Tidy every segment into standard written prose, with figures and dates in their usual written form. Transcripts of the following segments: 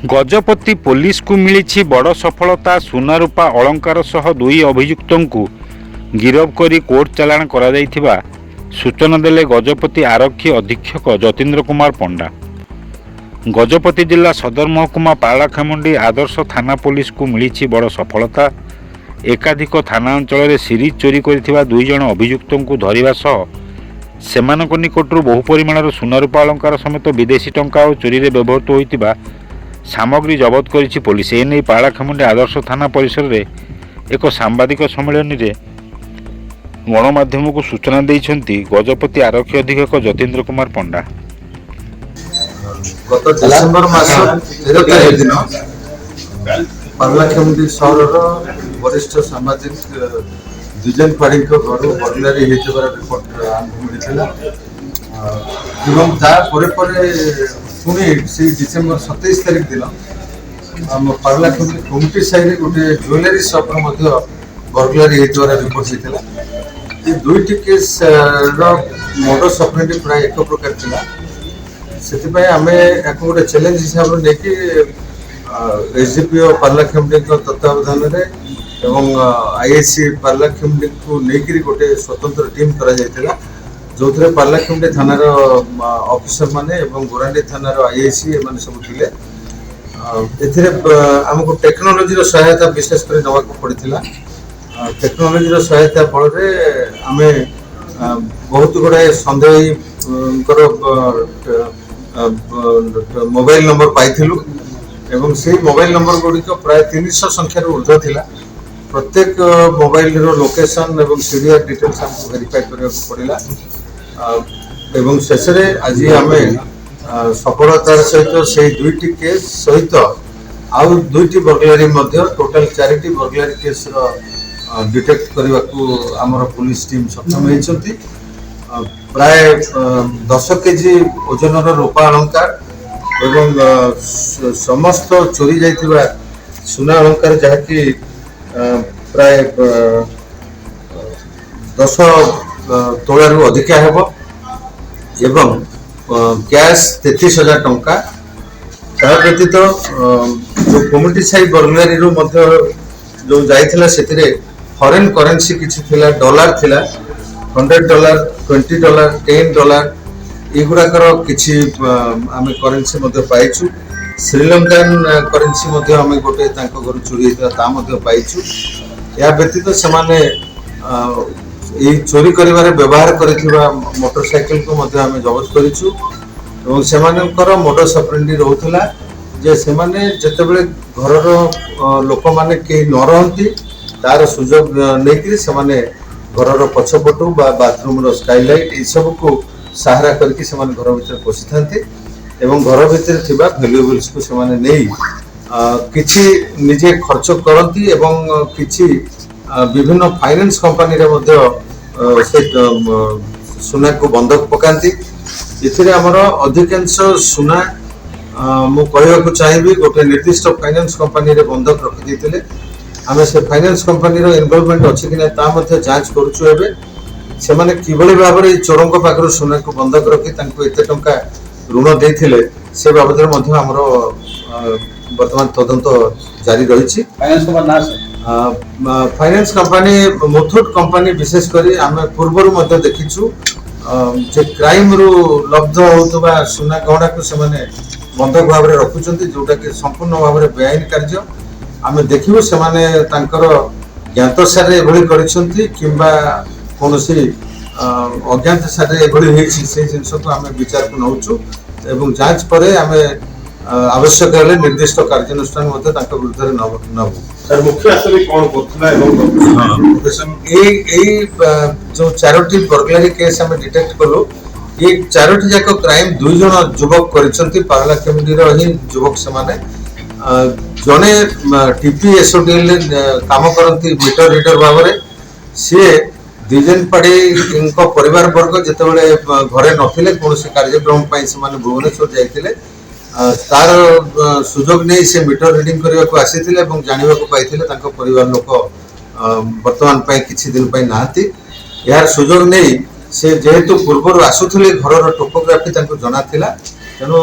ଗଜପତି ପୋଲିସକୁ ମିଳିଛି ବଡ଼ ସଫଳତା। ସୁନାରୂପା ଅଳଙ୍କାର ସହ ଦୁଇ ଅଭିଯୁକ୍ତଙ୍କୁ ଗିରଫ କରି କୋର୍ଟ ଚାଲାଣ କରାଯାଇଥିବା ସୂଚନା ଦେଲେ ଗଜପତି ଆରକ୍ଷୀ ଅଧୀକ୍ଷକ ଯତୀନ୍ଦ୍ର କୁମାର ପଣ୍ଡା। ଗଜପତି ଜିଲ୍ଲା ସଦର ମହକୁମା ପାରଳାଖେମୁଣ୍ଡି ଆଦର୍ଶ ଥାନା ପୋଲିସକୁ ମିଳିଛି ବଡ଼ ସଫଳତା। ଏକାଧିକ ଥାନା ଅଞ୍ଚଳରେ ସିରିଜ୍ ଚୋରି କରିଥିବା ଦୁଇ ଜଣ ଅଭିଯୁକ୍ତଙ୍କୁ ଧରିବା ସହ ସେମାନଙ୍କ ନିକଟରୁ ବହୁ ପରିମାଣର ସୁନାରୂପା ଅଳଙ୍କାର ସମେତ ବିଦେଶୀ ଟଙ୍କା ଓ ଚୋରିରେ ବ୍ୟବହୃତ ହୋଇଥିବା ସାମଗ୍ରୀ ଜବତ କରିଛି ପୋଲିସ। ଏନେଇ ପାରଳାଖେମୁଣ୍ଡି ଆଦର୍ଶ ଥାନା ପରିସରରେ ଏକ ସାମ୍ବାଦିକ ସମ୍ମିଳନୀରେ ଗଣମାଧ୍ୟମକୁ ସୂଚନା ଦେଇଛନ୍ତି ଗଜପତି ଆରକ୍ଷୀ ଅଧୀକ୍ଷକ ଯତୀନ୍ଦ୍ର କୁମାର ପଣ୍ଡା। ଗତ ଡିସେମ୍ବର ମାସ 13 ତାରିଖ ଦିନ ପାରଳାଖେମୁଣ୍ଡି ସହରର ବରିଷ୍ଠ ସାମ୍ବାଦିକ ଦ୍ୱିଜେନ ପାଢ଼ୀଙ୍କ ଘରୁ ବର୍ଗଲାରୀ ହୋଇଥିବାର ରିପୋର୍ଟ ଆମକୁ ମିଳିଥିଲା ଏବଂ ତାପରେ ପୁଣି ସେଇ ଡିସେମ୍ବର 27 ତାରିଖ ଦିନ ଆମ ପାରଳାଖେମୁଣ୍ଡି କୁମଟି ସାହିରେ ଗୋଟେ ଜୁଏଲାରୀ ସପ୍ର ମଧ୍ୟ ବର୍ଗଲାରୀ ହୋଇଥିବାର ରିପୋର୍ଟ ହେଇଥିଲା। ଏ ଦୁଇଟି କେସ୍ର ମୋଡସ୍ ଅପରେଣ୍ଡି ପ୍ରାୟ ଏକ ପ୍ରକାର ଥିଲା। ସେଥିପାଇଁ ଆମେ ୟାକୁ ଗୋଟେ ଚ୍ୟାଲେଞ୍ଜ ହିସାବରେ ନେଇକି ଏସ୍ଡିପିଓ ପାରଳାଖେମୁଣ୍ଡିଙ୍କ ତତ୍ତ୍ୱାବଧାନରେ ଏବଂ ଆଇଆଇସି ପାରଳାଖେମୁଣ୍ଡିକୁ ନେଇକରି ଗୋଟେ ସ୍ୱତନ୍ତ୍ର ଟିମ୍ କରାଯାଇଥିଲା, ଯେଉଁଥିରେ ପାରଳାଖେମୁଣ୍ଡି ଥାନାର ଅଫିସର ମାନେ ଏବଂ ଗୋରାଣ୍ଡି ଥାନାର ଆଇଆଇସି ଏମାନେ ସବୁ ଥିଲେ। ଏଥିରେ ଆମକୁ ଟେକ୍ନୋଲୋଜିର ସହାୟତା ବିଶେଷ କରି ନେବାକୁ ପଡ଼ିଥିଲା। ଟେକ୍ନୋଲୋଜିର ସହାୟତା ଫଳରେ ଆମେ ବହୁତ ଗୁଡ଼ାଏ ସନ୍ଦେହୀଙ୍କର ମୋବାଇଲ ନମ୍ବର ପାଇଥିଲୁ ଏବଂ ସେଇ ମୋବାଇଲ ନମ୍ବର ଗୁଡ଼ିକ ପ୍ରାୟ 300 ସଂଖ୍ୟାରୁ ଉର୍ଦ୍ଧ୍ୱ ଥିଲା। ପ୍ରତ୍ୟେକ ମୋବାଇଲର ଲୋକେସନ୍ ଏବଂ ସିରିୟଲ୍ ଡିଟେଲ୍ସ ଆମକୁ ଭେରିଫାଏ କରିବାକୁ ପଡ଼ିଲା ଏବଂ ଶେଷରେ ଆଜି ଆମେ ସଫଳତାର ସହିତ ସେଇ ଦୁଇଟି କେସ୍ ସହିତ ଆଉ ଦୁଇଟି ବର୍ଗଲାରୀ ମଧ୍ୟ ଟୋଟାଲ 4ଟି ବର୍ଗଲାରୀ କେସ୍ର ଡିଟେକ୍ଟ କରିବାକୁ ଆମର ପୁଲିସ ଟିମ୍ ସକ୍ଷମ ହୋଇଛନ୍ତି। ପ୍ରାୟ 10 କେଜି ଓଜନର ରୂପା ଅଳଙ୍କାର ଏବଂ ସମସ୍ତ ଚୋରି ଯାଇଥିବା ସୁନା ଅଳଙ୍କାର ଯାହାକି ପ୍ରାୟ 10 ତୋଳାରୁ ଅଧିକା ହେବ ଏବଂ କ୍ୟାସ୍ 33,000 ଟଙ୍କା। ତା ବ୍ୟତୀତ ଯେଉଁ କମିଟି ସାହି ବର୍ଗଲାରୀରୁ ମଧ୍ୟ ଯେଉଁ ଯାଇଥିଲା ସେଥିରେ ଫରେନ୍ କରେନ୍ସି କିଛି ଥିଲା, ଡଲାର ଥିଲା, $100, $20, $10 ଏଗୁଡ଼ାକର କିଛି ଆମେ କରେନ୍ସି ମଧ୍ୟ ପାଇଛୁ। ଶ୍ରୀଲଙ୍କାନ୍ କରେନ୍ସି ମଧ୍ୟ ଆମେ ଗୋଟେ ତାଙ୍କ ଘରୁ ଚୋରି ହେଇଥିଲା ତା ମଧ୍ୟ ପାଇଛୁ। ଏହା ବ୍ୟତୀତ ସେମାନେ এই ଚୋରି କରିବାରେ ବ୍ୟବହାର କରିଥିବା ମୋଟର ସାଇକେଲକୁ ମଧ୍ୟ ଆମେ ଜବତ କରିଛୁ ଏବଂ ସେମାନଙ୍କର ମୋଡସ୍ ଅପରେଣ୍ଡି ରହୁଥିଲା ଯେ ସେମାନେ ଯେତେବେଳେ ଘରର ଲୋକମାନେ କେହି ନ ରହନ୍ତି ତାର ସୁଯୋଗ ନେଇକରି ସେମାନେ ଘରର ପଛପଟୁ ବା ବାଥରୁମର ସ୍କାଇଲାଇଟ୍ ଏସବୁକୁ ସାହାରା କରିକି ସେମାନେ ଘର ଭିତରେ ପଶିଥାନ୍ତି ଏବଂ ଘର ଭିତରେ ଥିବା ଭ୍ୟାଲୁଏବଲ୍ସକୁ ସେମାନେ ନେଇ କିଛି ନିଜେ ଖର୍ଚ୍ଚ କରନ୍ତି ଏବଂ କିଛି ବିଭିନ୍ନ ଫାଇନାନ୍ସ କମ୍ପାନୀରେ ମଧ୍ୟ ସେ ସୁନାକୁ ବନ୍ଧକ ପକାନ୍ତି। ଏଥିରେ ଆମର ଅଧିକାଂଶ ସୁନା ମୁଁ କହିବାକୁ ଚାହିଁବି ଗୋଟେ ନିର୍ଦ୍ଦିଷ୍ଟ ଫାଇନାନ୍ସ କମ୍ପାନୀରେ ବନ୍ଧକ ରଖିଦେଇଥିଲେ। ଆମେ ସେ ଫାଇନାନ୍ସ କମ୍ପାନୀର ଇନଭଲଭମେଣ୍ଟ ଅଛି କି ନା ତା ମଧ୍ୟ ଯାଞ୍ଚ କରୁଛୁ। ଏବେ ସେମାନେ କିଭଳି ଭାବରେ এই ଚୋରଙ୍କ ପାଖରୁ ସୁନାକୁ ବନ୍ଧକ ରଖି ତାଙ୍କୁ ଏତେ ଟଙ୍କା ଋଣ ଦେଇଥିଲେ ସେ ବାବଦରେ ମଧ୍ୟ ଆମର ବର୍ତ୍ତମାନ ତଦନ୍ତ ଜାରି ରହିଛି। फाइनान्स कंपनी मुथुट कंपनी विशेष करी आमे पूर्वरु मध्य देखिछु जे क्राइम रु लब्ध होतबा सुना गहना को से माने बंधक भाव रे रखुचंती जोटा कि संपूर्ण भाव रे बेआईन कार्य आमे देखिबो से माने तांकर ज्ञातसारे एभली करिसंती किंबा कोनोसी अज्ञात सारे एभली हेछि से जिंस को आमे विचार को नउछु एवं जांच परे आमे आवश्यक हेले निर्दिष्ट कार्यानुष्ठान मध्य तांकर विरुद्ध रे नबु। सर मुख्य असली कौन करथला एवं जो 4टी बर्गलारी केस हम डिटेक्ट कलु ये 4टी जाक क्राइम 2 जन युवक करिसंती पारलाखेमुंडी रो ही युवक समाने जने टीपी एसओडीएल काम करंती मीटर रीडर भाबरे से द्विजेन पाड़ी इनको परिवार वर्ग जेतेबेले घरे नथिले कोनोसी कार्यक्रम पई समाने भुवनेश्वर जाइतिले तार सुजोग नहीं से मीटर रीडिंग करने को आसी जानवा पाई परिवार लोक बर्तमान किसी दिन नहांती यार सुजोग नहीं से जेहेतु पूर्व आसुले घर टोपोग्राफी जना ତେଣୁ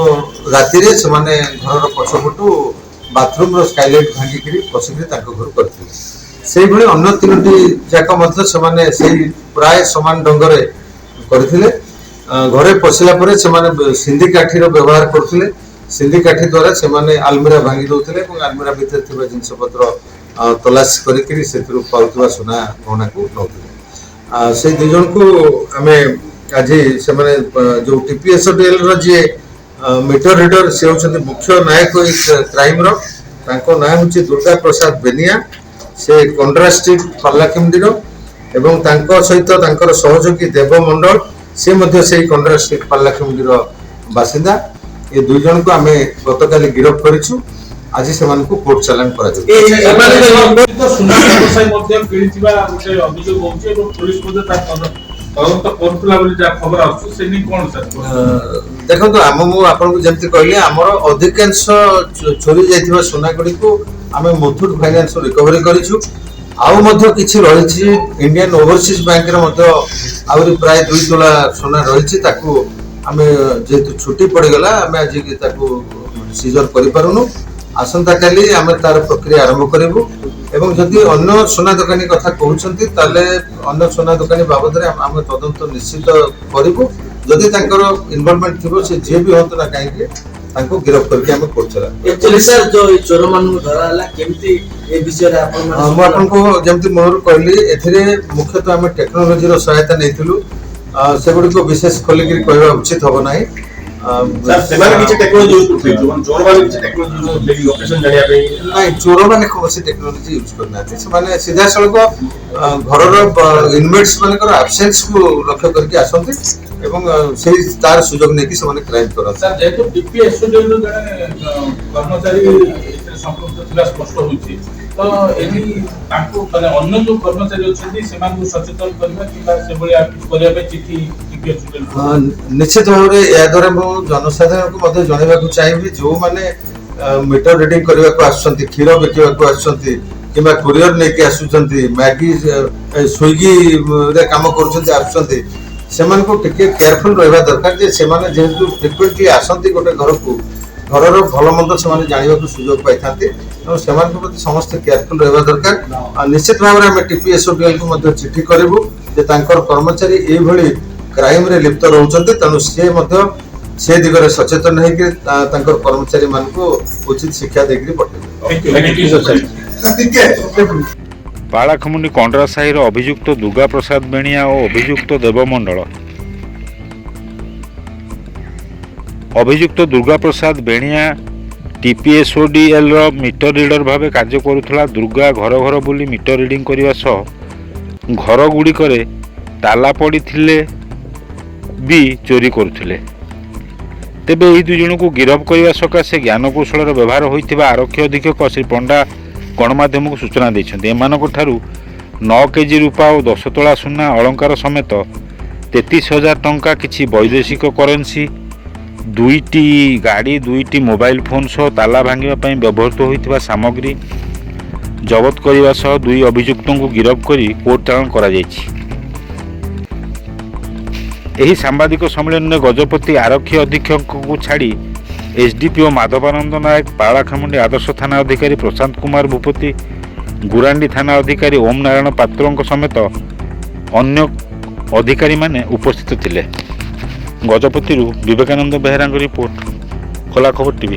ରାତିରେ ସେମାନେ ଘରର ପଛପଟୁ ବାଥରୁମର ସ୍କାଇଲାଇଟ୍ ଭାଙ୍ଗିକିରି ପଶିକିରି ତାଙ୍କ ଘରୁ କରିଥିଲେ। ସେଇଭଳି ଅନ୍ୟ 3ଟି ଯାକ ମଧ୍ୟ ସେମାନେ ସେଇ ପ୍ରାୟ ସମାନ ଢଙ୍ଗରେ କରିଥିଲେ। ଘରେ ପଶିଲା ପରେ ସେମାନେ ସିନ୍ଧି କାଠିର ବ୍ୟବହାର କରୁଥିଲେ। ସିନ୍ଧି କାଠି ଦ୍ୱାରା ସେମାନେ ଆଲମିରା ଭାଙ୍ଗି ଦେଉଥିଲେ ଏବଂ ଆଲମିରା ଭିତରେ ଥିବା ଜିନିଷପତ୍ର ତଲାସି କରିକିରି ସେଥିରୁ ପାଉଥିବା ସୁନା ଗହଣାକୁ ନେଉଥିଲେ। ସେଇ 2 ଜଣଙ୍କୁ ଆମେ ଆଜି ସେମାନେ ଯେଉଁ TPSODL ଯିଏ ମିଟର ରିଡର ସେ ହେଉଛନ୍ତି ମୁଖ୍ୟ ନାୟକ ଏଇ କ୍ରାଇମର। ତାଙ୍କ ନାଁ ହେଉଛି ଦୁର୍ଗା ପ୍ରସାଦ ବେନିଆ। ସେ କଣ୍ଡରା ଷ୍ଟ୍ରିଟ୍ ପାର୍ଲାଖେମୁଣ୍ଡିର ଏବଂ ତାଙ୍କ ସହିତ ତାଙ୍କର ସହଯୋଗୀ ଦେବ ମଣ୍ଡଳ ସେ ମଧ୍ୟ ସେଇ କଣ୍ଡରା ଷ୍ଟ୍ରିଟ୍ ପାର୍ଲାଖେମୁଣ୍ଡିର ବାସିନ୍ଦା। ଏ 2 ଜଣଙ୍କୁ ଆମେ ଗତକାଲି ଗିରଫ କରିଛୁ। ଆଜି ସେମାନଙ୍କୁ କୋର୍ଟ ଚାଲାଣ କରାଯିବ। ସୁନା ବ୍ୟବସାୟୀ ମଧ୍ୟ କିଣିଥିବା ଗୋଟେ ଅଭିଯୋଗ ହଉଛି ଏବଂ ପୁଲିସ ମଧ୍ୟ ତା ତଦନ୍ତ କରୁଥିଲା ବୋଲି ଯାହା ଖବର ଆସୁଛି ସେ ନେଇ କଣ ସାର୍? ଦେଖନ୍ତୁ ମୁଁ ଆପଣଙ୍କୁ ଯେମିତି କହିଲି ଆମର ଅଧିକାଂଶ ଚୋରି ଯାଇଥିବା ସୁନା ଗୁଡ଼ିକୁ ଆମେ ମୁଥୁଟ୍ ଫାଇନାନ୍ସରୁ ରିକଭରି କରିଛୁ। ଆଉ ମଧ୍ୟ କିଛି ରହିଛି ଇଣ୍ଡିଆନ୍ ଓଭରସିଜ୍ ବ୍ୟାଙ୍କରେ ମଧ୍ୟ ଆହୁରି ପ୍ରାୟ 2 ତୋଲା ସୁନା ରହିଛି। ତାକୁ ଆମେ ଯେହେତୁ ଛୁଟି ପଡ଼ିଗଲା ଆମେ ଆଜି ତାକୁ ସିଜର କରିପାରୁନୁ। ଆସନ୍ତାକାଲି ଆମେ ତାର ପ୍ରକ୍ରିୟା ଆରମ୍ଭ କରିବୁ ଏବଂ ଯଦି ଅନ୍ୟ ସୁନା ଦୋକାନୀ କଥା କହୁଛନ୍ତି ତାହେଲେ ଅନ୍ୟ ସୁନା ଦୋକାନୀ ବାବଦରେ ଆମେ ତଦନ୍ତ ନିଶ୍ଚିତ କରିବୁ। ଯଦି ତାଙ୍କର ଇନଭଲଭମେଣ୍ଟ ଥିବ ସେ ଯିଏ ବି ହୁଅନ୍ତୁ ନା କାହିଁକି ତାଙ୍କୁ ଗିରଫ କରିକି ଆମେ କୋର୍ଟ ଚାଲାଣ। ମୁଁ ଆପଣଙ୍କୁ ଯେମିତି ମୂଳରୁ କହିଲି ଏଥିରେ ମୁଖ୍ୟତଃ ଆମେ ଟେକ୍ନୋଲୋଜିର ସହାୟତା ନେଇଥିଲୁ। ସେଗୁଡ଼ିକୁ ବିଶେଷ ଖୋଲିକିରି କହିବା ଉଚିତ ହେବ ନାହିଁ। ସେମାନେ କିଛି ଟେକ୍ନୋଲୋଜି ୟୁଜ କରୁଥିଲେ, ଚୋରମାନେ କିଛି ଟେକ୍ନୋଲୋଜି ୟୁଜ କରୁଥିଲେ କି ଲୋକେସନ ଜାଣିବା ପାଇଁ? ନାଇଁ, ଚୋରମାନେ କୌଣସି ଟେକ୍ନୋଲୋଜି ୟୁଜ କରିନାହାନ୍ତି। ସେମାନେ ସିଧାସଳଖ ଘରର ଇନମେଟ୍ସ ମାନଙ୍କର ଆବସେନ୍ସକୁ ଲକ୍ଷ୍ୟ କରିକି ଆସନ୍ତି ଏବଂ ସେଇ ତାର ସୁଯୋଗ ନେଇକି ସେମାନେ କ୍ରାଇମ କରନ୍ତି। ସାର୍ ଯେହେତୁ TPSODL ର ଜଣେ କର୍ମଚାରୀ ଏଥିରେ ସମ୍ପୃକ୍ତ ଥିବା ସ୍ପଷ୍ଟ ହେଉଛି, ତ ଏହି ତାଙ୍କୁ ମାନେ ଅନ୍ୟ ଯୋଉ କର୍ମଚାରୀ ଅଛନ୍ତି ସେମାନଙ୍କୁ ସଚେତନ କରିବା କିମ୍ବା ସେଭଳି କରିବା ପାଇଁ ଚିଠି ନିଶ୍ଚିତ ଭାବରେ ଏହା ଦ୍ୱାରା ମୁଁ ଜନସାଧାରଣଙ୍କୁ ମଧ୍ୟ ଜଣାଇବାକୁ ଚାହିଁବି ଯେଉଁମାନେ ମିଟର ରିଡିଂ କରିବାକୁ ଆସୁଛନ୍ତି, କ୍ଷୀର ବିକିବାକୁ ଆସୁଛନ୍ତି କିମ୍ବା କୋରିଅର ନେଇକି ଆସୁଛନ୍ତି, ମ୍ୟାଗି ସ୍ୱିଗିରେ କାମ କରୁଛନ୍ତି ଆସୁଛନ୍ତି, ସେମାନଙ୍କୁ ଟିକେ କେୟାରଫୁଲ ରହିବା ଦରକାର ଯେ ସେମାନେ ଯେହେତୁ ଫ୍ରିକ୍ୱେଣ୍ଟଲି ଆସନ୍ତି ଗୋଟେ ଘରକୁ, ଘରର ଭଲ ମନ୍ଦ ସେମାନେ ଜାଣିବାକୁ ସୁଯୋଗ ପାଇଥାନ୍ତି। ତେଣୁ ସେମାନଙ୍କ ପ୍ରତି ସମସ୍ତେ କେୟାରଫୁଲ ରହିବା ଦରକାର। ନିଶ୍ଚିତ ଭାବରେ ଆମେ TPSODLକୁ ମଧ୍ୟ ଚିଠି କରିବୁ ଯେ ତାଙ୍କର କର୍ମଚାରୀ ଏଇଭଳି କ୍ରାଇମରେ ଲିପ୍ତ ରହୁଛନ୍ତି, ତେଣୁ ସେ ମଧ୍ୟ ସେ ଦିଗରେ ସଚେତନ ହେଇକି ତାଙ୍କର କର୍ମଚାରୀ ମାନଙ୍କୁ ଉଚିତ ଶିକ୍ଷା ଦେଇକି ପଠେଇବେ। ପାଳାଖେମୁଣ୍ଡି କଣ୍ଡରା ସାହିର ଅଭିଯୁକ୍ତ ଦୁର୍ଗା ପ୍ରସାଦ ବେଣିଆ ଓ ଅଭିଯୁକ୍ତ ଦେବମଣ୍ଡଳ। ଅଭିଯୁକ୍ତ ଦୁର୍ଗା ପ୍ରସାଦ ବେଣିଆ TPSODLର ମିଟର ରିଡର ଭାବେ କାର୍ଯ୍ୟ କରୁଥିଲା। ଦୁର୍ଗା ଘର ଘର ବୁଲି ମିଟର ରିଡିଂ କରିବା ସହ ଘରଗୁଡ଼ିକରେ ତାଲା ପଡ଼ିଥିଲେ ବି ଚୋରି କରୁଥିଲେ। ତେବେ ଏହି 2 ଜଣଙ୍କୁ ଗିରଫ କରିବା ସକାଶେ ଜ୍ଞାନକୌଶଳର ବ୍ୟବହାର ହୋଇଥିବା ଆରକ୍ଷୀ ଅଧୀକ୍ଷକ ଶ୍ରୀ ପଣ୍ଡା ଗଣମାଧ୍ୟମକୁ ସୂଚନା ଦେଇଛନ୍ତି। ଏମାନଙ୍କଠାରୁ 9 କେଜି ରୂପା ଓ 10 ତୋଳା ସୁନା ଅଳଙ୍କାର ସମେତ 33,000 ଟଙ୍କା, କିଛି ବୈଦେଶିକ କରେନ୍ସି, 2ଟି ଗାଡ଼ି, 2ଟି ମୋବାଇଲ ଫୋନ୍ ସହ ତାଲା ଭାଙ୍ଗିବା ପାଇଁ ବ୍ୟବହୃତ ହୋଇଥିବା ସାମଗ୍ରୀ ଜବତ କରିବା ସହ 2 ଅଭିଯୁକ୍ତଙ୍କୁ ଗିରଫ କରି କୋର୍ଟ ଚାଲାଣ କରାଯାଇଛି। ଏହି ସାମ୍ବାଦିକ ସମ୍ମିଳନୀରେ ଗଜପତି ଆରକ୍ଷୀ ଅଧୀକ୍ଷକଙ୍କୁ ଛାଡ଼ି SDPO ମାଧବାନନ୍ଦ ନାୟକ, ପାଳାଖେମୁଣ୍ଡି ଆଦର୍ଶ ଥାନା ଅଧିକାରୀ ପ୍ରଶାନ୍ତ କୁମାର ଭୂପତି, ଗୁରାଣ୍ଡି ଥାନା ଅଧିକାରୀ ଓମ ନାରାୟଣ ପାତ୍ରଙ୍କ ସମେତ ଅନ୍ୟ ଅଧିକାରୀମାନେ ଉପସ୍ଥିତ ଥିଲେ। ଗଜପତିରୁ ବିବେକାନନ୍ଦ ବେହେରାଙ୍କ ରିପୋର୍ଟ, ଖୋଲା ଖବର TV।